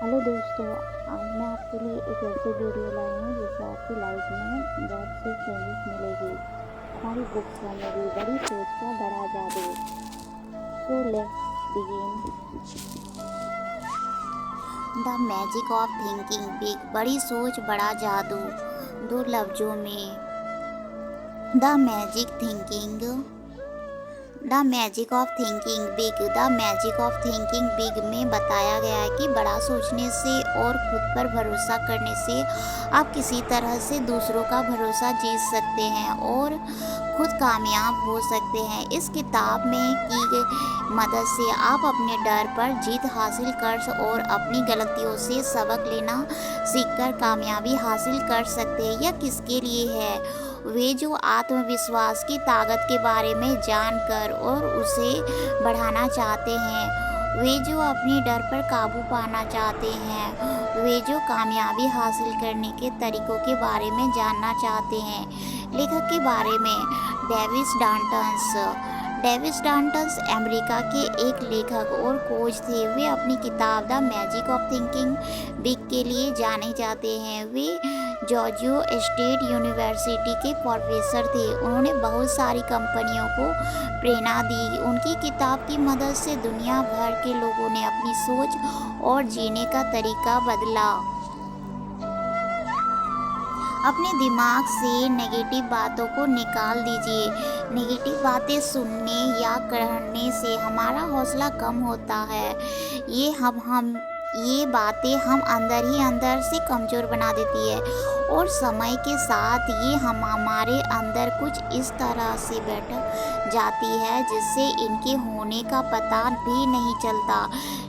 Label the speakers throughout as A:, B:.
A: Hello दोस्तों, आज मैं आपके लिए एक ऐसी वीडियो लाई हूँ जिससे आपकी लाइफ में बहुत सी चेंजेस मिलेगी। हमारी बुक्स है मूवी बड़ी सोच का बड़ा जादू। So let's begin.
B: The magic of thinking big, बड़ी सोच बड़ा जादू। दो लफ्जों में the magic thinking the magic of thinking big. The magic of thinking big में बताया गया है कि बड़ा सोचने से और खुद पर भरोसा करने से आप किसी तरह से दूसरों का भरोसा जीत सकते हैं और खुद कामयाब हो सकते हैं। इस किताब में की गई मदद से आप अपने डर पर जीत हासिल कर और अपनी गलतियों से सबक लेना सीखकर कामयाबी हासिल कर सकते हैं। यह किसके लिए है? वे जो आत्मविश्वास की ताकत के बारे में जानकर और उसे बढ़ाना चाहते हैं, वे जो अपने डर पर काबू पाना चाहते हैं, वे जो कामयाबी हासिल करने के तरीकों के बारे में जानना चाहते हैं। लेखक के बारे में डेविस डाल्टन्स अमेरिका के एक लेखक और कोच थे। वे अपनी किताब the magic of thinking big के लिए जाने जाते हैं। वे जॉर्जिया स्टेट यूनिवर्सिटी के प्रोफेसर थे। उन्होंने बहुत सारी कंपनियों को प्रेरणा दी। उनकी किताब की मदद से दुनिया भर के लोगों ने अपनी सोच और जीने का तरीका बदला। अपने दिमाग से नेगेटिव बातों को निकाल दीजिए। नेगेटिव बातें सुनने या करने से हमारा हौसला कम होता है। ये बातें हम अंदर ही अंदर से कमज़ोर बना देती है और समय के साथ ये हमारे अंदर कुछ इस तरह से बैठ जाती है जिससे इनके होने का पता भी नहीं चलता।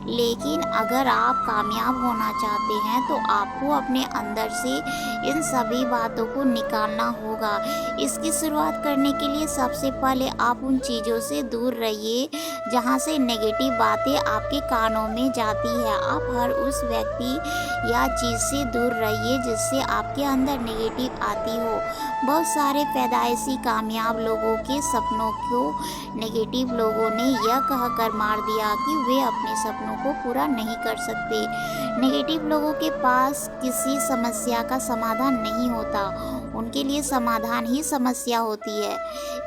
B: लेकिन अगर आप कामयाब होना चाहते हैं तो आपको अपने अंदर से इन सभी बातों को निकालना होगा। इसकी शुरुआत करने के लिए सबसे पहले आप उन चीज़ों से दूर रहिए जहाँ से नेगेटिव बातें आपके कानों में जाती है। आप हर उस व्यक्ति या चीज़ से दूर रहिए जिससे आपके अंदर नेगेटिव आती हो। बहुत सारे पैदाइशी कामयाब लोगों के सपनों को नेगेटिव लोगों ने यह कहकर मार दिया कि वे अपने सपनों को पूरा नहीं कर सकते। नेगेटिव लोगों के पास किसी समस्या का समाधान नहीं होता, उनके लिए समाधान ही समस्या होती है।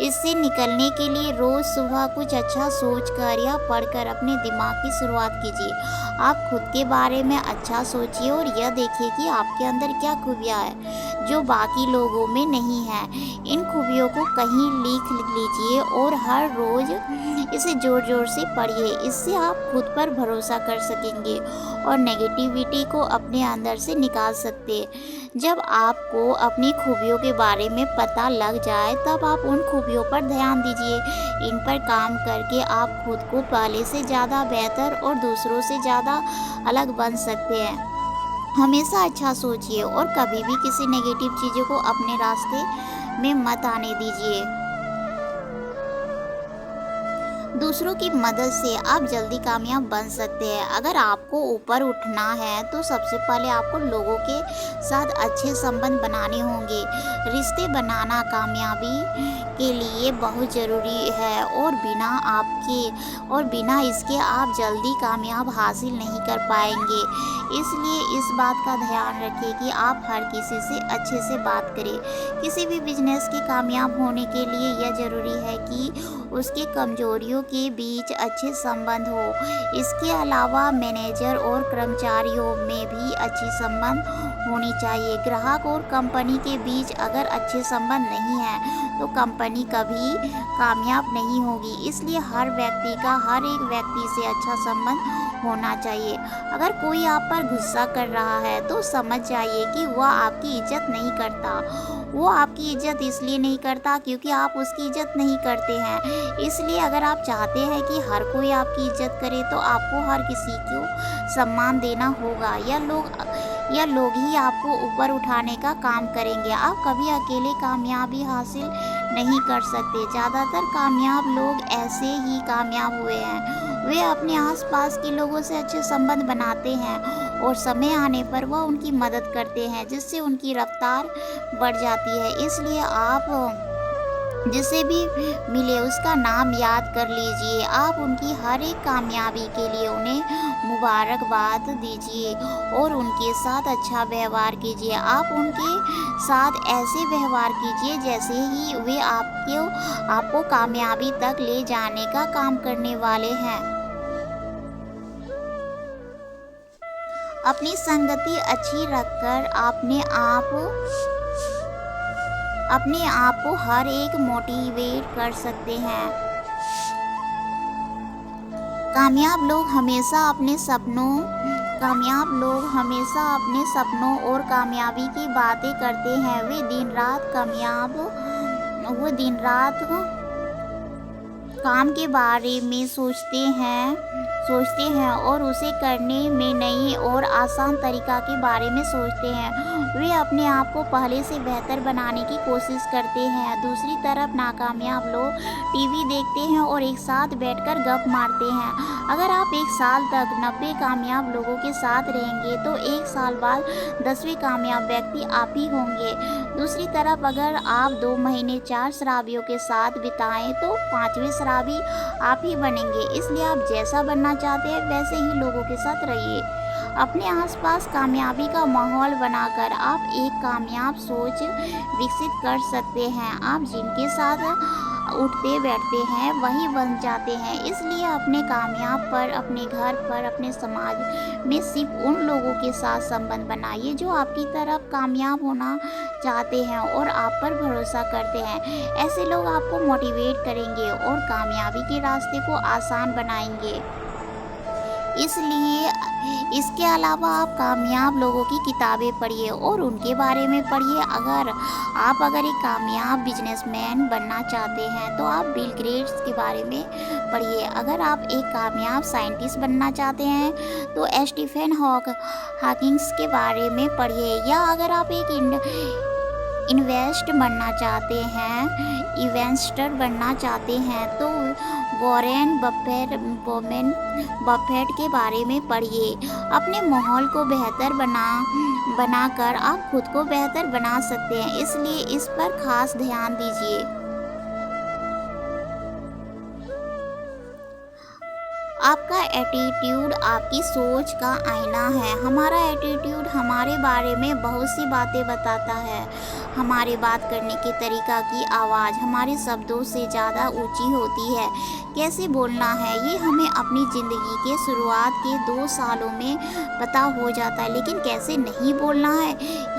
B: इससे निकलने के लिए रोज़ सुबह कुछ अच्छा सोचकर या पढ़कर अपने दिमाग की शुरुआत कीजिए। आप खुद के बारे में अच्छा सोचिए और यह देखिए कि आपके अंदर क्या खूबियाँ हैं जो बाकी लोगों में नहीं है। इन खूबियों को कहीं लिख लीजिए और हर रोज़ इसे ज़ोर ज़ोर से पढ़िए। इससे आप खुद पर भरोसा कर सकेंगे और नेगेटिविटी को अपने अंदर से निकाल सकते हैं। जब आपको अपनी खूबियों के बारे में पता लग जाए तब आप उन खूबियों पर ध्यान दीजिए। इन पर काम करके आप खुद को पहले से ज़्यादा बेहतर और दूसरों से ज़्यादा अलग बन सकते हैं। हमेशा अच्छा सोचिए और कभी भी किसी नेगेटिव चीज़ों को अपने रास्ते में मत आने दीजिए। दूसरों की मदद से आप जल्दी कामयाब बन सकते हैं। अगर आपको ऊपर उठना है तो सबसे पहले आपको लोगों के साथ अच्छे संबंध बनाने होंगे। रिश्ते बनाना कामयाबी के लिए बहुत ज़रूरी है और बिना इसके आप जल्दी कामयाब हासिल नहीं कर पाएंगे। इसलिए इस बात का ध्यान रखें कि आप हर किसी से अच्छे से बात करें। किसी भी बिजनेस के कामयाब होने के लिए यह ज़रूरी है कि उसके कमजोरियों के बीच अच्छे संबंध हो। इसके अलावा मैनेजर और कर्मचारियों में भी अच्छी संबंध होनी चाहिए। ग्राहक और कंपनी के बीच अगर अच्छे संबंध नहीं हैं तो कंपनी कभी कामयाब नहीं होगी। इसलिए हर व्यक्ति का हर एक व्यक्ति से अच्छा संबंध होना चाहिए। अगर कोई आप पर गुस्सा कर रहा है तो समझ जाइए कि वह आपकी इज्जत नहीं करता। वो आपकी इज्जत इसलिए नहीं करता क्योंकि आप उसकी इज्जत नहीं करते हैं। इसलिए अगर आप चाहते हैं कि हर कोई आपकी इज्जत करे तो आपको हर किसी को सम्मान देना होगा। यह लोग ही आपको ऊपर उठाने का काम करेंगे। आप कभी अकेले कामयाबी हासिल नहीं कर सकते। ज़्यादातर कामयाब लोग ऐसे ही कामयाब हुए हैं। वे अपने आसपास के लोगों से अच्छे संबंध बनाते हैं और समय आने पर वह उनकी मदद करते हैं जिससे उनकी रफ्तार बढ़ जाती है। इसलिए आप जिसे भी मिले उसका नाम याद कर लीजिए। आप उनकी हर एक कामयाबी के लिए उन्हें मुबारकबाद दीजिए और उनके साथ अच्छा व्यवहार कीजिए। आप उनके साथ ऐसे व्यवहार कीजिए जैसे ही वे आपको कामयाबी तक ले जाने का काम करने वाले हैं। अपनी संगति अच्छी रखकर अपने आप को हर एक मोटिवेट कर सकते हैं। कामयाब लोग हमेशा अपने सपनों और कामयाबी की बातें करते हैं। वे दिन रात काम के बारे में सोचते हैं और उसे करने में नई और आसान तरीका के बारे में सोचते हैं। वे अपने आप को पहले से बेहतर बनाने की कोशिश करते हैं। दूसरी तरफ नाकामयाब लोग टीवी देखते हैं और एक साथ बैठकर गप मारते हैं। अगर आप एक साल तक 90 कामयाब लोगों के साथ रहेंगे तो एक साल बाद 10वें कामयाब व्यक्ति आप ही होंगे। दूसरी तरफ अगर आप 2 महीने 4 शराबियों के साथ बिताएं तो 5वें शराबी आप ही बनेंगे। इसलिए आप जैसा बनना चाहते हैं वैसे ही लोगों के साथ रहिए। अपने आसपास कामयाबी का माहौल बनाकर आप एक कामयाब सोच विकसित कर सकते हैं। आप जिनके साथ उठते बैठते हैं वही बन जाते हैं। इसलिए अपने कामयाब पर, अपने घर पर, अपने समाज में सिर्फ उन लोगों के साथ संबंध बनाइए जो आपकी तरफ कामयाब होना चाहते हैं और आप पर भरोसा करते हैं। ऐसे लोग आपको मोटिवेट करेंगे और कामयाबी के रास्ते को आसान बनाएंगे। इसलिए इसके अलावा आप कामयाब लोगों की किताबें पढ़िए और उनके बारे में पढ़िए। अगर एक कामयाब बिजनेसमैन बनना चाहते हैं तो आप बिल गेट्स के बारे में पढ़िए। अगर आप एक कामयाब साइंटिस्ट बनना चाहते हैं तो स्टीफन हॉकिंग के बारे में पढ़िए। या अगर आप एक इन्वेस्टर बनना चाहते हैं तो वॉरेन बफेट के बारे में पढ़िए। अपने माहौल को बेहतर बनाकर आप खुद को बेहतर बना सकते हैं। इसलिए इस पर खास ध्यान दीजिए। आपका एटीट्यूड आपकी सोच का आईना है। हमारा एटीट्यूड हमारे बारे में बहुत सी बातें बताता है। हमारे बात करने के तरीका की आवाज़ हमारे शब्दों से ज़्यादा ऊंची होती है। कैसे बोलना है ये हमें अपनी ज़िंदगी के शुरुआत के 2 सालों में पता हो जाता है, लेकिन कैसे नहीं बोलना है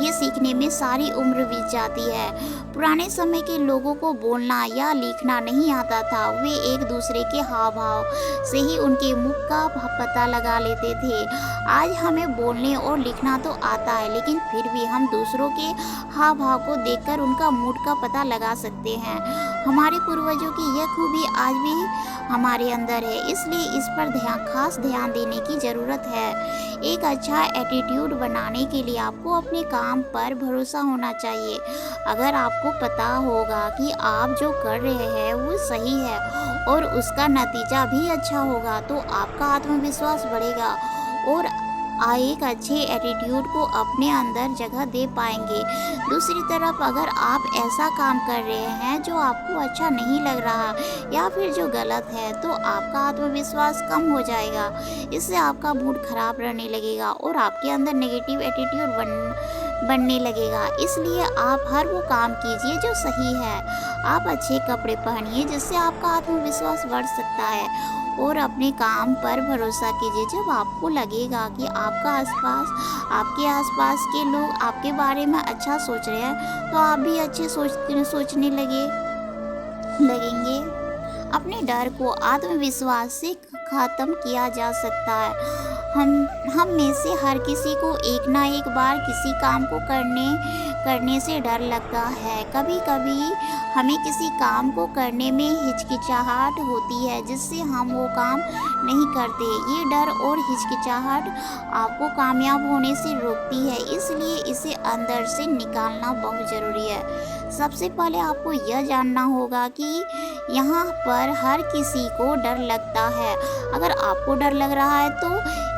B: ये सीखने में सारी उम्र बीत जाती है। पुराने समय के लोगों को बोलना या लिखना नहीं आता था। वे एक दूसरे के हाव भाव से ही उनके मुख का पता लगा लेते थे। आज हमें बोलने और लिखना तो आता है, लेकिन फिर भी हम दूसरों के हाव भाव को देखकर उनका मूड का पता लगा सकते हैं। हमारे पूर्वजों की यह खूबी आज भी हमारे अंदर है, इसलिए इस पर खास ध्यान देने की ज़रूरत है। एक अच्छा एटीट्यूड बनाने के लिए आपको अपने काम पर भरोसा होना चाहिए। अगर आपको पता होगा कि आप जो कर रहे हैं वो सही है और उसका नतीजा भी अच्छा होगा तो आपका आत्मविश्वास बढ़ेगा और एक अच्छे एटीट्यूड को अपने अंदर जगह दे पाएंगे। दूसरी तरफ अगर आप ऐसा काम कर रहे हैं जो आपको अच्छा नहीं लग रहा या फिर जो गलत है तो आपका आत्मविश्वास कम हो जाएगा। इससे आपका मूड खराब रहने लगेगा और आपके अंदर नेगेटिव एटीट्यूड बनने लगेगा। इसलिए आप हर वो काम कीजिए जो सही है। आप अच्छे कपड़े पहनिए जिससे आपका आत्मविश्वास बढ़ सकता है और अपने काम पर भरोसा कीजिए। जब आपको लगेगा कि आपके आसपास के लोग आपके बारे में अच्छा सोच रहे हैं तो आप भी अच्छे सोचने लगेंगे। अपने डर को आत्मविश्वास से ख़त्म किया जा सकता है। हम में से हर किसी को एक ना एक बार किसी काम को करने से डर लगता है। कभी कभी हमें किसी काम को करने में हिचकिचाहट होती है जिससे हम वो काम नहीं करते। ये डर और हिचकिचाहट आपको कामयाब होने से रोकती है, इसलिए इसे अंदर से निकालना बहुत ज़रूरी है। सबसे पहले आपको यह जानना होगा कि यहाँ पर हर किसी को डर लगता है। अगर आपको डर लग रहा है तो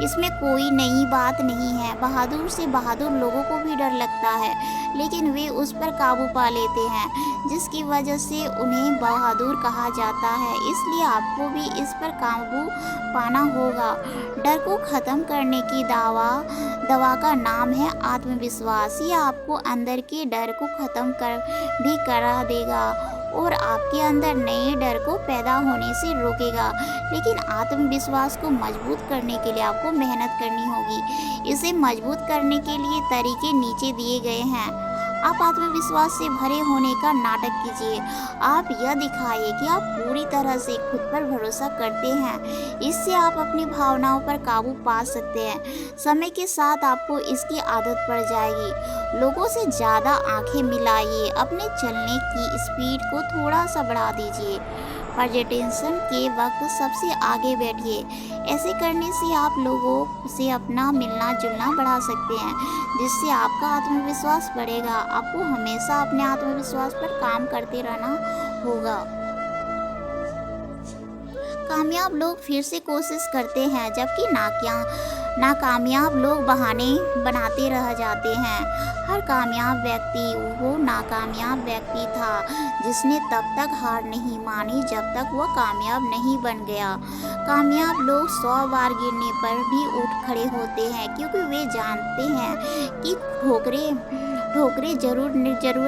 B: इसमें कोई नई बात नहीं है। बहादुर से बहादुर लोगों को भी डर लगता है, लेकिन वे उस पर काबू पा लेते हैं, जिसकी वजह से उन्हें बहादुर कहा जाता है। इसलिए आपको भी इस पर काबू पाना होगा। डर को ख़त्म करने की दवा का नाम है आत्मविश्वास। ये आपको अंदर के डर को ख़त्म करा देगा और आपके अंदर नए डर को पैदा होने से रोकेगा। लेकिन आत्मविश्वास को मजबूत करने के लिए आपको मेहनत करनी होगी। इसे मजबूत करने के लिए तरीके नीचे दिए गए हैं। आप आत्मविश्वास से भरे होने का नाटक कीजिए। आप यह दिखाइए कि आप पूरी तरह से खुद पर भरोसा करते हैं। इससे आप अपनी भावनाओं पर काबू पा सकते हैं। समय के साथ आपको इसकी आदत पड़ जाएगी। लोगों से ज़्यादा आंखें मिलाइए। अपने चलने की स्पीड को थोड़ा सा बढ़ा दीजिए। प्रेजेंटेशन के वक्त सबसे आगे बैठिए। ऐसे करने से आप लोगों से अपना मिलना जुलना बढ़ा सकते हैं, जिससे आपका आत्मविश्वास बढ़ेगा। आपको हमेशा अपने आत्मविश्वास पर काम करते रहना होगा। कामयाब लोग फिर से कोशिश करते हैं, जबकि नाकामयाब लोग बहाने बनाते रह जाते हैं। हर कामयाब व्यक्ति वो नाकामयाब व्यक्ति था जिसने तब तक हार नहीं मानी जब तक वह कामयाब नहीं बन गया। कामयाब लोग 100 बार गिरने पर भी उठ खड़े होते हैं, क्योंकि वे जानते हैं कि ठोकरें जरूर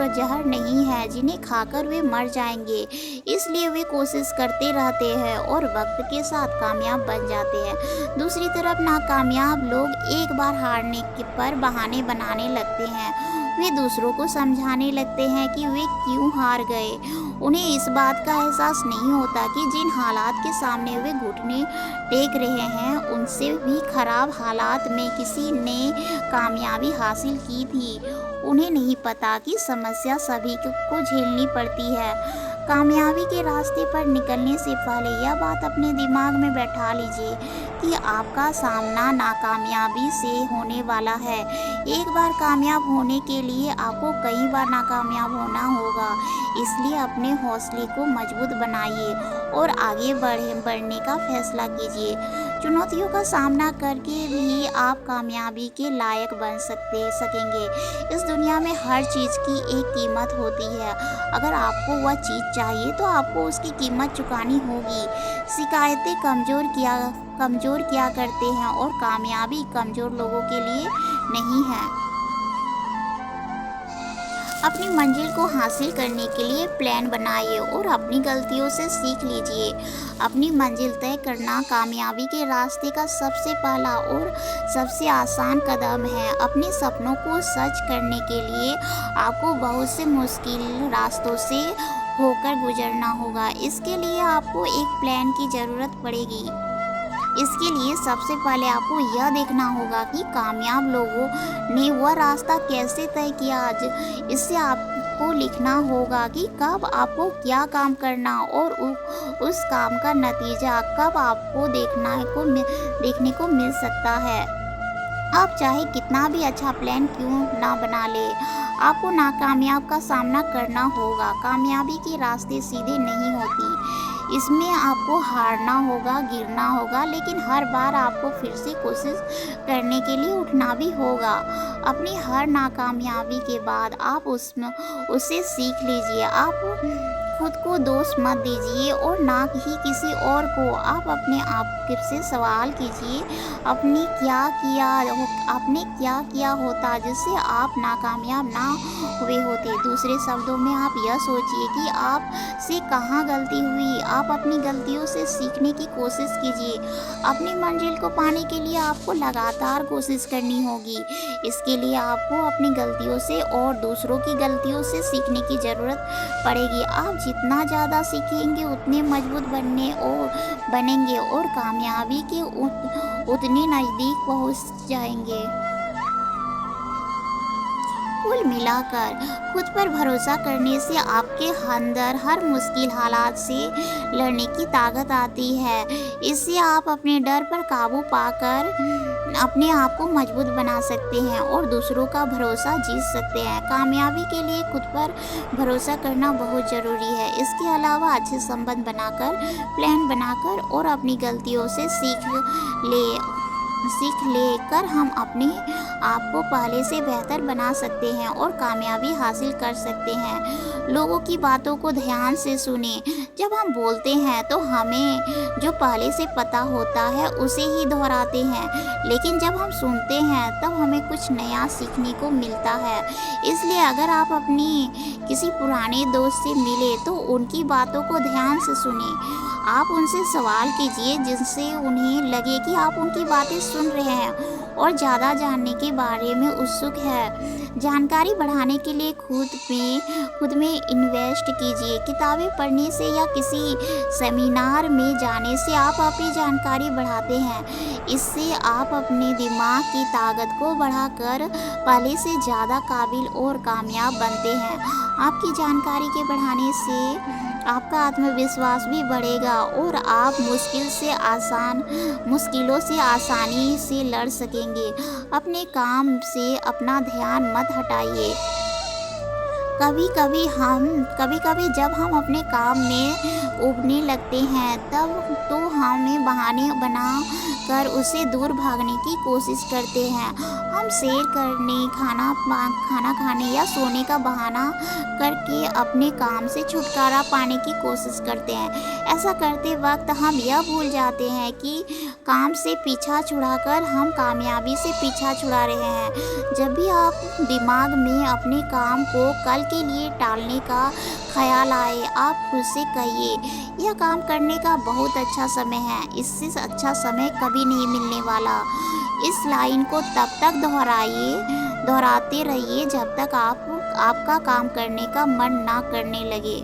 B: जहर नहीं है जिन्हें खाकर वे मर जाएंगे। इसलिए वे कोशिश करते रहते हैं और वक्त के साथ कामयाब बन जाते हैं। दूसरी तरफ नाकामयाब लोग एक बार हारने पर बहाने बनाने लगते हैं। वे दूसरों को समझाने लगते हैं कि वे क्यों हार गए। उन्हें इस बात का एहसास नहीं होता कि जिन हालात के सामने वे घुटने टेक रहे हैं, उनसे भी खराब हालात में किसी ने कामयाबी हासिल की थी। उन्हें नहीं पता कि समस्या सभी को झेलनी पड़ती है। कामयाबी के रास्ते पर निकलने से पहले यह बात अपने दिमाग में बैठा लीजिए कि आपका सामना नाकामयाबी से होने वाला है। एक बार कामयाब होने के लिए आपको कई बार नाकामयाब होना होगा। इसलिए अपने हौसले को मजबूत बनाइए और आगे बढ़ने का फैसला कीजिए। चुनौतियों का सामना करके भी आप कामयाबी के लायक बन सकेंगे। इस दुनिया में हर चीज़ की एक कीमत होती है। अगर आपको वह चीज़ चाहिए तो आपको उसकी कीमत चुकानी होगी। शिकायतें कमज़ोर किया करते हैं और कामयाबी कमज़ोर लोगों के लिए नहीं है। अपनी मंजिल को हासिल करने के लिए प्लान बनाइए और अपनी गलतियों से सीख लीजिए। अपनी मंजिल तय करना कामयाबी के रास्ते का सबसे पहला और सबसे आसान कदम है। अपने सपनों को सच करने के लिए आपको बहुत से मुश्किल रास्तों से होकर गुजरना होगा। इसके लिए आपको एक प्लान की ज़रूरत पड़ेगी। इसके लिए सबसे पहले आपको यह देखना होगा कि कामयाब लोगों ने वह रास्ता कैसे तय किया। इससे आपको लिखना होगा कि कब आपको क्या काम करना और उस काम का नतीजा कब आपको देखने को मिल सकता है। आप चाहे कितना भी अच्छा प्लान क्यों ना बना ले, आपको नाकामयाब का सामना करना होगा। कामयाबी के रास्ते सीधे नहीं होती। इसमें आपको हारना होगा, गिरना होगा, लेकिन हर बार आपको फिर से कोशिश करने के लिए उठना भी होगा। अपनी हर नाकामयाबी के बाद आप उससे सीख लीजिए। आप खुद को दोष मत दीजिए और ना ही किसी और को। आप अपने आप से सवाल कीजिए, आपने क्या किया होता जिससे आप नाकामयाब ना हुए होते। दूसरे शब्दों में आप यह सोचिए कि आप से कहाँ गलती हुई। आप अपनी गलतियों से सीखने की कोशिश कीजिए। अपनी मंजिल को पाने के लिए आपको लगातार कोशिश करनी होगी। इसके लिए आपको अपनी गलतियों से और दूसरों की गलतियों से सीखने की ज़रूरत पड़ेगी। आप जितना ज़्यादा सीखेंगे उतने मजबूत बनेंगे और कामयाबी के उतने नज़दीक पहुंच जाएंगे। कुल मिलाकर खुद पर भरोसा करने से आपके अंदर हर मुश्किल हालात से लड़ने की ताकत आती है। इससे आप अपने डर पर काबू पाकर अपने आप को मजबूत बना सकते हैं और दूसरों का भरोसा जीत सकते हैं। कामयाबी के लिए खुद पर भरोसा करना बहुत ज़रूरी है। इसके अलावा अच्छे संबंध बनाकर, प्लान बनाकर और अपनी गलतियों से सीख लेकर हम अपने आप को पहले से बेहतर बना सकते हैं और कामयाबी हासिल कर सकते हैं। लोगों की बातों को ध्यान से सुने। जब हम बोलते हैं तो हमें जो पहले से पता होता है उसे ही दोहराते हैं, लेकिन जब हम सुनते हैं तब हमें कुछ नया सीखने को मिलता है। इसलिए अगर आप अपनी किसी पुराने दोस्त से मिले तो उनकी बातों को ध्यान से सुने। आप उनसे सवाल कीजिए जिनसे उन्हें लगे कि आप उनकी बातें सुन रहे हैं और ज़्यादा जानने के बारे में उत्सुक है। जानकारी बढ़ाने के लिए खुद में इन्वेस्ट कीजिए। किताबें पढ़ने से या किसी सेमिनार में जाने से आप अपनी जानकारी बढ़ाते हैं। इससे आप अपने दिमाग की ताकत को बढ़ाकर पहले से ज़्यादा काबिल और कामयाब बनते हैं। आपकी जानकारी के बढ़ाने से आपका आत्मविश्वास भी बढ़ेगा और आप मुश्किलों से आसानी से लड़ सकेंगे। अपने काम से अपना ध्यान मत हटाइए। कभी कभी जब हम अपने काम में उबने लगते हैं तब तो हमें बहाने बना कर उसे दूर भागने की कोशिश करते हैं। हम सैर करने, खाना खाने या सोने का बहाना करके अपने काम से छुटकारा पाने की कोशिश करते हैं। ऐसा करते वक्त हम यह भूल जाते हैं कि काम से पीछा छुड़ाकर हम कामयाबी से पीछा छुड़ा रहे हैं। जब भी आप दिमाग में अपने काम को कल के लिए टालने का ख्याल आए, आप खुद से कहिए, यह काम करने का बहुत अच्छा समय है, इससे अच्छा समय कभी नहीं मिलने वाला। इस लाइन को तब तक दोहराते रहिए जब तक आपका काम करने का मन ना करने लगे।